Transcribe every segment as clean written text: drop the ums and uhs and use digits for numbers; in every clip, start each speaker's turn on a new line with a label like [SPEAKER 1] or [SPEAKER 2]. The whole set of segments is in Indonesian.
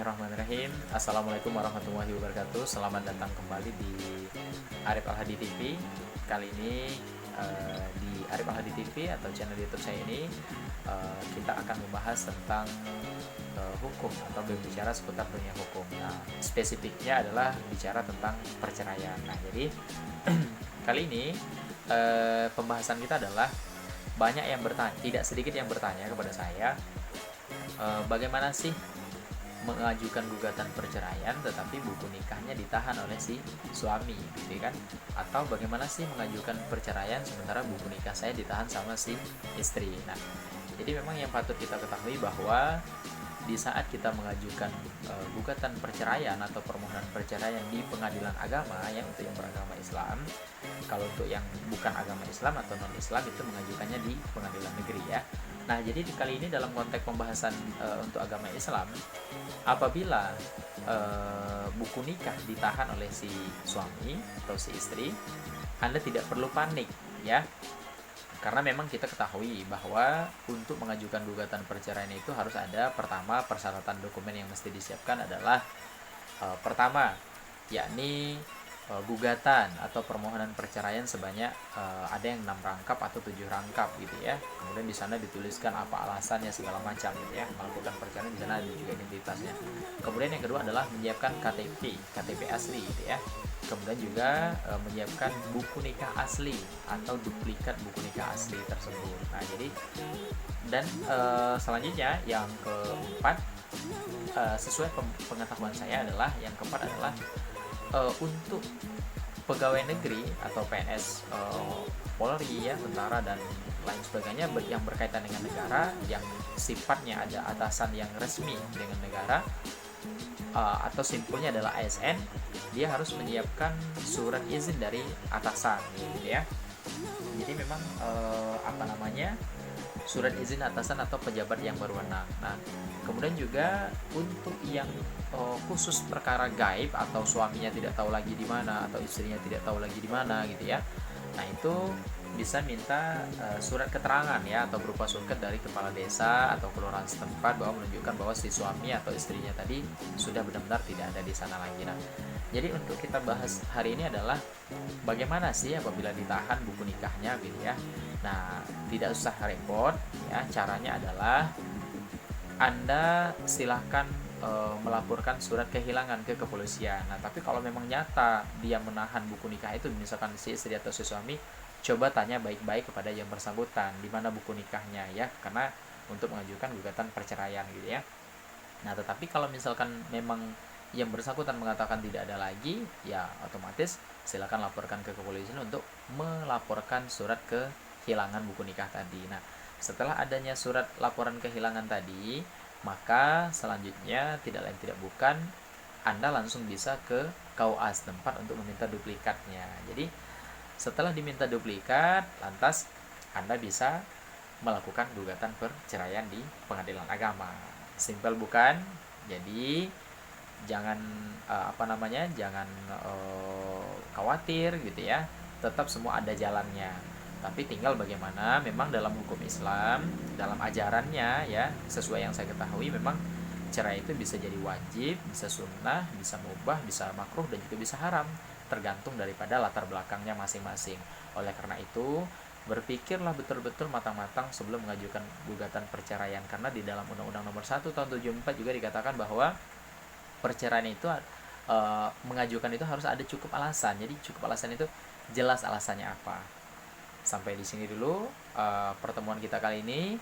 [SPEAKER 1] Bismillahirrahmanirrahim. Assalamualaikum warahmatullahi wabarakatuh. Selamat datang kembali di Arif Al-Hadi TV. Kali ini di Arif Al-Hadi TV atau channel YouTube saya ini kita akan membahas tentang hukum atau berbicara seputar dunia hukum. Nah, spesifiknya adalah bicara tentang perceraian. Nah, jadi kali ini pembahasan kita adalah banyak yang bertanya, tidak sedikit yang bertanya kepada saya, bagaimana sih mengajukan gugatan perceraian tetapi buku nikahnya ditahan oleh si suami, gitu kan? Atau bagaimana sih mengajukan perceraian sementara buku nikah saya ditahan sama si istri. Nah, jadi memang yang patut kita ketahui bahwa di saat kita mengajukan gugatan perceraian atau permohonan perceraian di pengadilan agama ya, untuk yang beragama Islam. Kalau untuk yang bukan agama Islam atau non Islam itu mengajukannya di pengadilan negeri ya. Nah, jadi kali ini dalam konteks pembahasan untuk agama Islam, apabila buku nikah ditahan oleh si suami atau si istri, Anda tidak perlu panik ya. Karena memang kita ketahui bahwa untuk mengajukan gugatan perceraian itu harus ada, pertama, persyaratan dokumen yang mesti disiapkan adalah pertama, yakni gugatan atau permohonan perceraian sebanyak ada yang 6 rangkap atau 7 rangkap gitu ya. Kemudian di sana dituliskan apa alasannya segala macam gitu ya. Melakukan perceraian di sana ada juga identitasnya. Kemudian yang kedua adalah menyiapkan KTP asli gitu ya. Kemudian juga menyiapkan buku nikah asli atau duplikat buku nikah asli tersebut. Nah, jadi dan selanjutnya yang keempat, sesuai pengetahuan saya adalah yang keempat adalah untuk pegawai negeri atau PNS, Polri ya, tentara dan lain sebagainya yang berkaitan dengan negara, yang sifatnya ada atasan yang resmi dengan negara, atau simpulnya adalah ASN, dia harus menyiapkan surat izin dari atasan gitu ya. Jadi memang surat izin atasan atau pejabat yang berwenang. Nah, kemudian juga untuk yang khusus perkara gaib atau suaminya tidak tahu lagi di mana atau istrinya tidak tahu lagi di mana gitu ya. Nah, itu bisa minta surat keterangan ya, atau berupa surat dari kepala desa atau kelurahan setempat bahwa menunjukkan bahwa si suami atau istrinya tadi sudah benar-benar tidak ada di sana lagi. Nah, jadi untuk kita bahas hari ini adalah bagaimana sih apabila ditahan buku nikahnya gitu ya. Nah, tidak usah repot ya, caranya adalah Anda silahkan melaporkan surat kehilangan ke kepolisian. Nah, tapi kalau memang nyata dia menahan buku nikah itu, misalkan si istri atau si suami, coba tanya baik-baik kepada yang bersangkutan di mana buku nikahnya ya, karena untuk mengajukan gugatan perceraian gitu ya. Nah, tetapi kalau misalkan memang yang bersangkutan mengatakan tidak ada lagi, ya otomatis silakan laporkan ke kepolisian untuk melaporkan surat kehilangan buku nikah tadi. Nah, setelah adanya surat laporan kehilangan tadi, maka selanjutnya tidak lain tidak bukan Anda langsung bisa ke KUA setempat untuk meminta duplikatnya. Jadi setelah diminta duplikat, lantas Anda bisa melakukan gugatan perceraian di pengadilan agama. Simpel bukan? Jadi jangan jangan khawatir gitu ya. Tetap semua ada jalannya. Tapi tinggal bagaimana memang dalam hukum Islam, dalam ajarannya ya, sesuai yang saya ketahui memang cerai itu bisa jadi wajib, bisa sunnah, bisa mubah, bisa makruh, dan juga bisa haram, tergantung daripada latar belakangnya masing-masing. Oleh karena itu, berpikirlah betul-betul matang-matang sebelum mengajukan gugatan perceraian, karena di dalam Undang-Undang Nomor 1 Tahun 74 juga dikatakan bahwa perceraian itu mengajukan itu harus ada cukup alasan. Jadi cukup alasan itu jelas alasannya apa. Sampai di sini dulu pertemuan kita kali ini.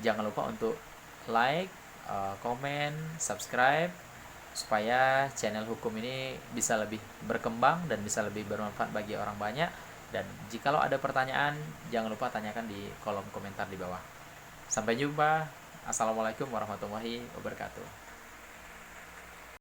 [SPEAKER 1] Jangan lupa untuk like, komen, subscribe supaya channel hukum ini bisa lebih berkembang dan bisa lebih bermanfaat bagi orang banyak. Dan jikalau ada pertanyaan, jangan lupa tanyakan di kolom komentar di bawah. Sampai jumpa. Assalamualaikum warahmatullahi wabarakatuh.